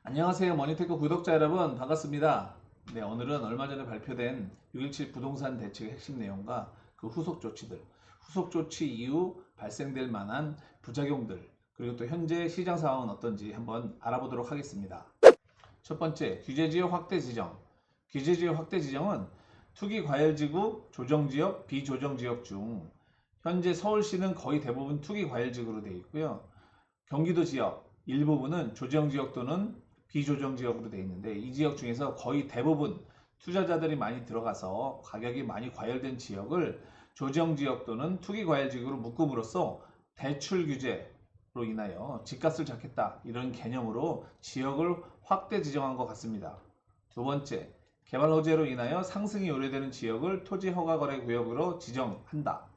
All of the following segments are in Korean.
안녕하세요. 머니테크 구독자 여러분 반갑습니다. 네, 오늘은 얼마 전에 발표된 6.17 부동산 대책의 핵심 내용과 그 후속 조치들, 후속 조치 이후 발생될 만한 부작용들, 그리고 또 현재 시장 상황은 어떤지 한번 알아보도록 하겠습니다. 첫 번째, 규제지역 확대 지정. 규제지역 확대 지정은 투기과열지구, 조정지역, 비조정지역 중 현재 서울시는 거의 대부분 투기과열지구로 되어 있고요. 경기도 지역 일부분은 조정지역 또는 비조정지역으로 되어 있는데 이 지역 중에서 거의 대부분 투자자들이 많이 들어가서 가격이 많이 과열된 지역을 조정지역 또는 투기과열지구로 묶음으로써 대출 규제로 인하여 집값을 잡겠다 이런 개념으로 지역을 확대 지정한 것 같습니다. 두 번째, 개발 호재로 인하여 상승이 우려되는 지역을 토지 허가 거래 구역으로 지정한다.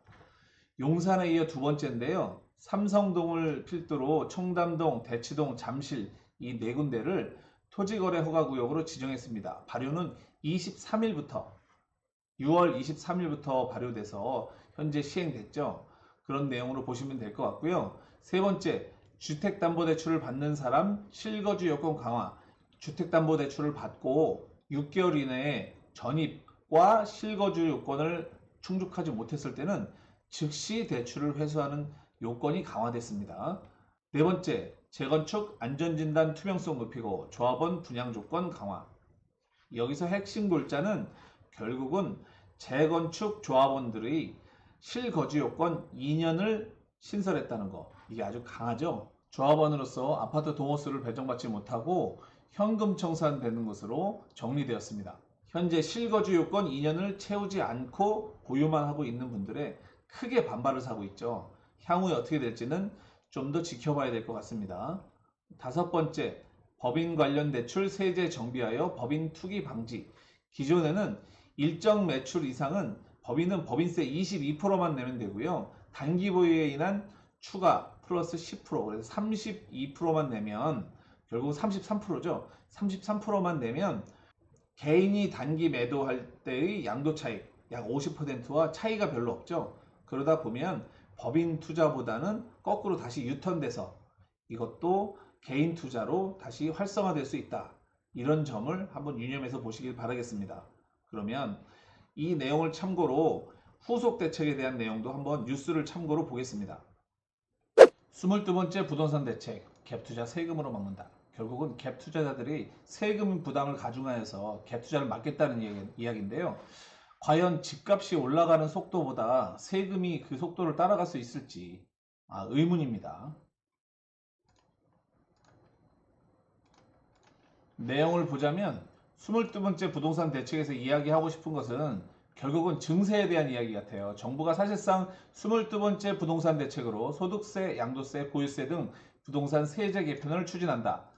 용산에 이어 두 번째인데요. 삼성동을 필두로 청담동, 대치동, 잠실 이 네 군데를 토지거래 허가구역으로 지정했습니다. 발효는 23일부터 6월 23일부터 발효돼서 현재 시행됐죠. 그런 내용으로 보시면 될 것 같고요. 세 번째, 주택담보대출을 받는 사람 실거주 요건 강화. 주택담보대출을 받고 6개월 이내에 전입과 실거주 요건을 충족하지 못했을 때는 즉시 대출을 회수하는 요건이 강화됐습니다. 네 번째, 재건축 안전진단 투명성 높이고 조합원 분양 조건 강화. 여기서 핵심 골자는 결국은 재건축 조합원들의 실거주 요건 2년을 신설했다는 거. 이게 아주 강하죠. 조합원으로서 아파트 동호수를 배정받지 못하고 현금 청산되는 것으로 정리되었습니다. 현재 실거주 요건 2년을 채우지 않고 보유만 하고 있는 분들의 크게 반발을 사고 있죠. 향후에 어떻게 될지는 좀 더 지켜봐야 될 것 같습니다. 다섯 번째, 법인 관련 대출 세제 정비하여 법인 투기 방지. 기존에는 일정 매출 이상은 법인은 법인세 22%만 내면 되고요. 단기 보유에 인한 추가 플러스 10%, 그래서 32%만 내면 결국 33%죠. 33%만 내면 개인이 단기 매도할 때의 양도 차익 약 50%와 차이가 별로 없죠. 그러다 보면 법인 투자보다는 거꾸로 다시 유턴돼서 이것도 개인 투자로 다시 활성화될 수 있다. 이런 점을 한번 유념해서 보시길 바라겠습니다. 그러면 이 내용을 참고로 후속 대책에 대한 내용도 한번 뉴스를 참고로 보겠습니다. 22번째 부동산 대책, 갭투자 세금으로 막는다. 결국은 갭 투자자들이 세금 부담을 가중하여서 갭 투자를 막겠다는 이야기인데요. 과연 집값이 올라가는 속도보다 세금이 그 속도를 따라갈 수 있을지 의문입니다. 내용을 보자면 22번째 부동산 대책에서 이야기하고 싶은 것은 결국은 증세에 대한 이야기 같아요. 정부가 사실상 22번째 부동산 대책으로 소득세, 양도세, 보유세 등 부동산 세제 개편을 추진한다.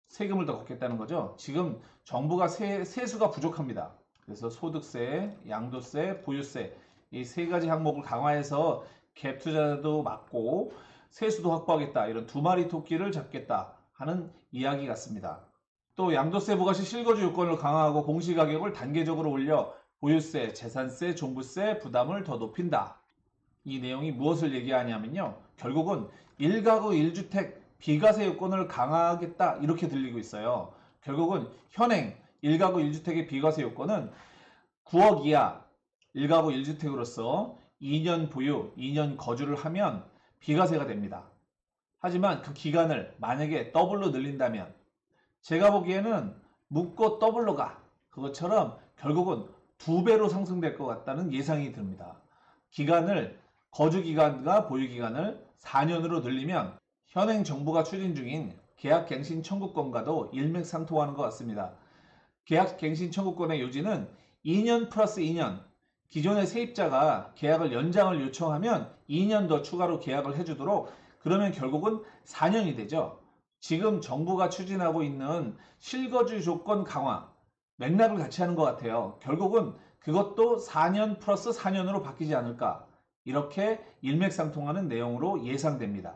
세금을 더 걷겠다는 거죠. 지금 정부가 세수가 부족합니다. 그래서 소득세, 양도세, 보유세 이 세 가지 항목을 강화해서 갭 투자도 막고 세수도 확보하겠다. 이런 두 마리 토끼를 잡겠다 하는 이야기 같습니다. 또 양도세 부과시 실거주 요건을 강화하고 공시가격을 단계적으로 올려 보유세, 재산세, 종부세 부담을 더 높인다. 이 내용이 무엇을 얘기하냐면요. 결국은 1가구 1주택 비과세 요건을 강화하겠다 이렇게 들리고 있어요. 결국은 현행 1가구 1주택의 비과세 요건은 9억 이하 1가구 1주택으로서 2년 보유, 2년 거주를 하면 비과세가 됩니다. 하지만 그 기간을 만약에 더블로 늘린다면 제가 보기에는 묻고 더블로 가. 그것처럼 결국은 2배로 상승될 것 같다는 예상이 듭니다. 기간을 거주기간과 보유기간을 4년으로 늘리면 현행 정부가 추진 중인 계약갱신 청구권과도 일맥상통하는 것 같습니다. 계약갱신 청구권의 요지는 2년 플러스 2년. 기존의 세입자가 계약을 연장을 요청하면 2년 더 추가로 계약을 해주도록 그러면 결국은 4년이 되죠. 지금 정부가 추진하고 있는 실거주 조건 강화 맥락을 같이 하는 것 같아요. 결국은 그것도 4년 플러스 4년으로 바뀌지 않을까 이렇게 일맥상통하는 내용으로 예상됩니다.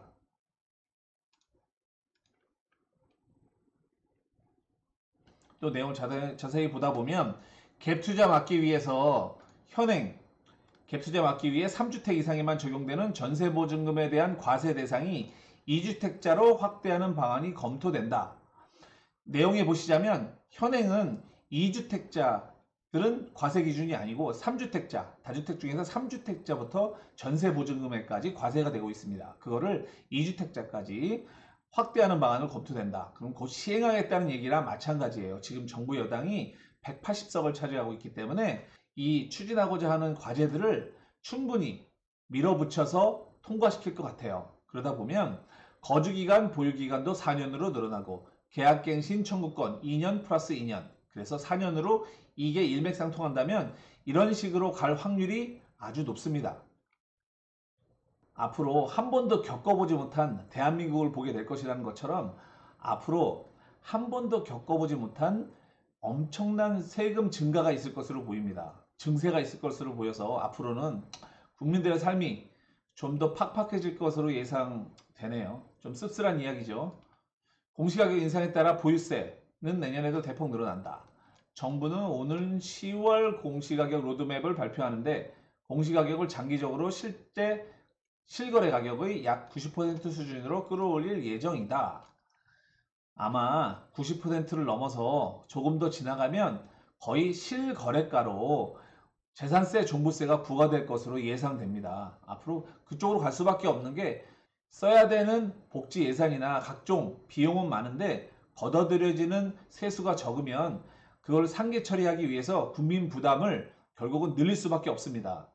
또 내용을 자세히 보다 보면 갭 투자 막기 위해서 현행 갭 투자 막기 위해 3주택 이상에만 적용되는 전세보증금에 대한 과세 대상이 2주택자로 확대하는 방안이 검토된다. 내용에 보시자면 현행은 2주택자들은 과세 기준이 아니고 3주택자, 다주택 중에서 3주택자부터 전세 보증금액까지 과세가 되고 있습니다. 그거를 2주택자까지 확대하는 방안을 검토된다. 그럼 곧 시행하겠다는 얘기랑 마찬가지예요. 지금 정부 여당이 180석을 차지하고 있기 때문에 이 추진하고자 하는 과제들을 충분히 밀어붙여서 통과시킬 것 같아요. 그러다 보면 거주기간, 보유기간도 4년으로 늘어나고 계약갱신 청구권 2년 플러스 2년, 그래서 4년으로 이게 일맥상통한다면 이런 식으로 갈 확률이 아주 높습니다. 앞으로 한 번도 겪어보지 못한 대한민국을 보게 될 것이라는 것처럼 앞으로 한 번도 겪어보지 못한 엄청난 세금 증가가 있을 것으로 보입니다. 증세가 있을 것으로 보여서 앞으로는 국민들의 삶이 좀 더 팍팍해질 것으로 예상되네요. 좀 씁쓸한 이야기죠. 공시가격 인상에 따라 보유세는 내년에도 대폭 늘어난다. 정부는 오늘 10월 공시가격 로드맵을 발표하는데 공시가격을 장기적으로 실거래 가격의 약 90% 수준으로 끌어올릴 예정이다. 아마 90%를 넘어서 조금 더 지나가면 거의 실거래가로 재산세, 종부세가 부과될 것으로 예상됩니다. 앞으로 그쪽으로 갈 수밖에 없는 게 써야 되는 복지 예산이나 각종 비용은 많은데 걷어들여지는 세수가 적으면 그걸 상계 처리하기 위해서 국민 부담을 결국은 늘릴 수밖에 없습니다.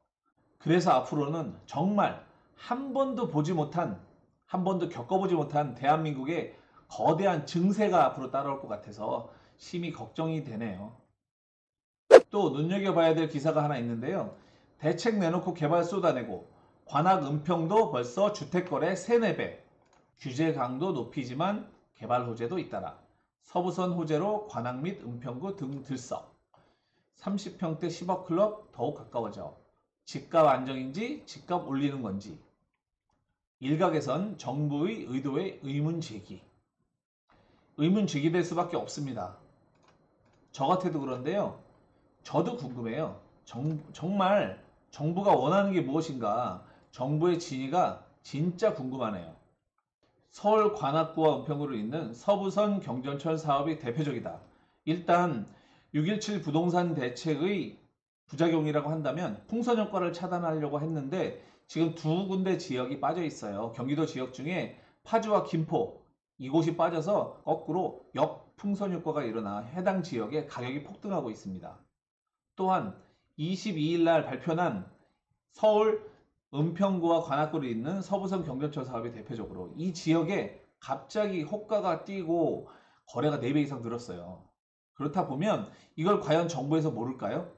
그래서 앞으로는 정말 한 번도 보지 못한, 한 번도 겪어보지 못한 대한민국의 거대한 증세가 앞으로 따라올 것 같아서 심히 걱정이 되네요. 또 눈여겨봐야 될 기사가 하나 있는데요. 대책 내놓고 개발 쏟아내고 관악 은평도 벌써 주택거래 3, 4배, 규제 강도 높이지만 개발 호재도 잇따라 서부선 호재로 관악 및 은평구 등 들썩, 30평대 10억 클럽 더욱 가까워져 집값 안정인지 집값 올리는 건지 일각에선 정부의 의도에 의문 제기될 수밖에 없습니다. 저 같아도 그런데요. 저도 궁금해요. 정말 정부가 원하는 게 무엇인가? 정부의 진위가 진짜 궁금하네요. 서울 관악구와 은평구를 잇는 서부선 경전철 사업이 대표적이다. 일단 6.17 부동산 대책의 부작용이라고 한다면 풍선 효과를 차단하려고 했는데 지금 두 군데 지역이 빠져 있어요. 경기도 지역 중에 파주와 김포 이곳이 빠져서 거꾸로 역풍선 효과가 일어나 해당 지역의 가격이 폭등하고 있습니다. 또한 22일 날 발표난 서울 은평구와 관악구를 잇는 서부선 경전철 사업이 대표적으로 이 지역에 갑자기 호가가 뛰고 거래가 4배 이상 늘었어요. 그렇다 보면 이걸 과연 정부에서 모를까요?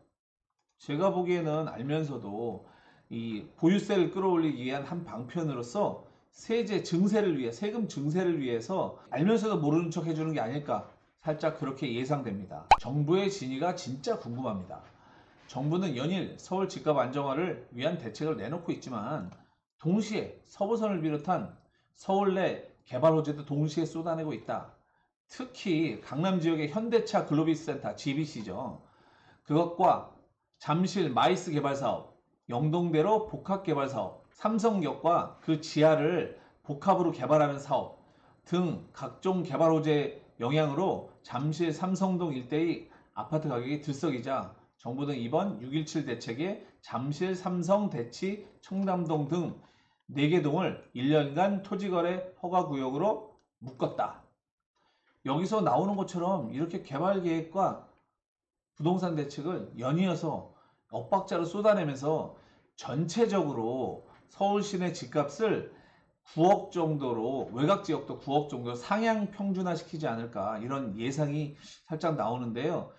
제가 보기에는 알면서도 이 보유세를 끌어올리기 위한 한 방편으로서 세금 증세를 위해서 알면서도 모르는 척 해주는 게 아닐까 살짝 그렇게 예상됩니다. 정부의 진위가 진짜 궁금합니다. 정부는 연일 서울 집값 안정화를 위한 대책을 내놓고 있지만 동시에 서부선을 비롯한 서울 내 개발 호재도 동시에 쏟아내고 있다. 특히 강남 지역의 현대차 글로비스센터 GBC죠. 그것과 잠실 마이스 개발 사업, 영동대로 복합 개발 사업, 삼성역과 그 지하를 복합으로 개발하는 사업 등 각종 개발 호재 영향으로 잠실 삼성동 일대의 아파트 가격이 들썩이자 정부는 이번 6.17 대책에 잠실, 삼성, 대치, 청담동 등 4개 동을 1년간 토지거래 허가구역으로 묶었다. 여기서 나오는 것처럼 이렇게 개발 계획과 부동산 대책을 연이어서 엇박자로 쏟아내면서 전체적으로 서울 시내 집값을 9억 정도로 외곽 지역도 9억 정도 상향 평준화 시키지 않을까 이런 예상이 살짝 나오는데요.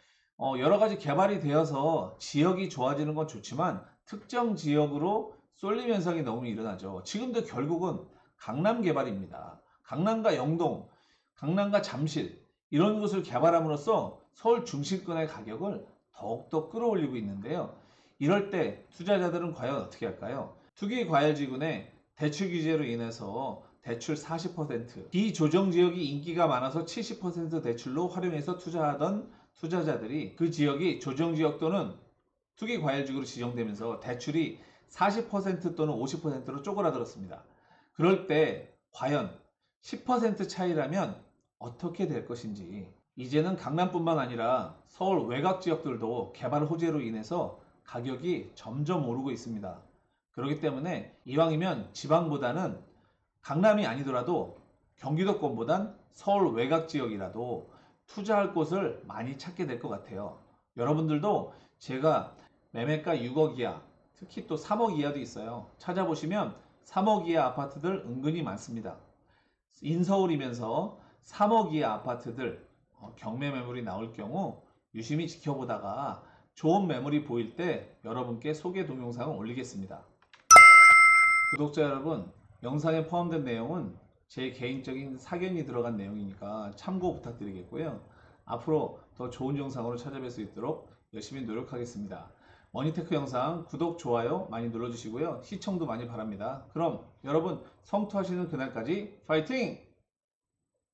여러 가지 개발이 되어서 지역이 좋아지는 건 좋지만 특정 지역으로 쏠림 현상이 너무 일어나죠. 지금도 결국은 강남 개발입니다. 강남과 영동, 강남과 잠실 이런 곳을 개발함으로써 서울 중심권의 가격을 더욱더 끌어올리고 있는데요. 이럴 때 투자자들은 과연 어떻게 할까요? 투기과열지군의 대출 규제로 인해서 대출 40%, 비조정지역이 인기가 많아서 70% 대출로 활용해서 투자하던 투자자들이 그 지역이 조정지역 또는 투기과열지구로 지정되면서 대출이 40% 또는 50%로 쪼그라들었습니다. 그럴 때 과연 10% 차이라면 어떻게 될 것인지 이제는 강남뿐만 아니라 서울 외곽 지역들도 개발 호재로 인해서 가격이 점점 오르고 있습니다. 그렇기 때문에 이왕이면 지방보다는 강남이 아니더라도 경기도권보단 서울 외곽 지역이라도 투자할 곳을 많이 찾게 될 것 같아요. 여러분들도 제가 매매가 6억 이하, 특히 또 3억 이하도 있어요. 찾아보시면 3억 이하 아파트들 은근히 많습니다. 인서울이면서 3억 이하 아파트들 경매 매물이 나올 경우 유심히 지켜보다가 좋은 매물이 보일 때 여러분께 소개 동영상을 올리겠습니다. 구독자 여러분, 영상에 포함된 내용은 제 개인적인 사견이 들어간 내용이니까 참고 부탁드리겠고요. 앞으로 더 좋은 영상으로 찾아뵐 수 있도록 열심히 노력하겠습니다. 머니테크 영상 구독, 좋아요 많이 눌러주시고요. 시청도 많이 바랍니다. 그럼 여러분 성투하시는 그날까지 파이팅!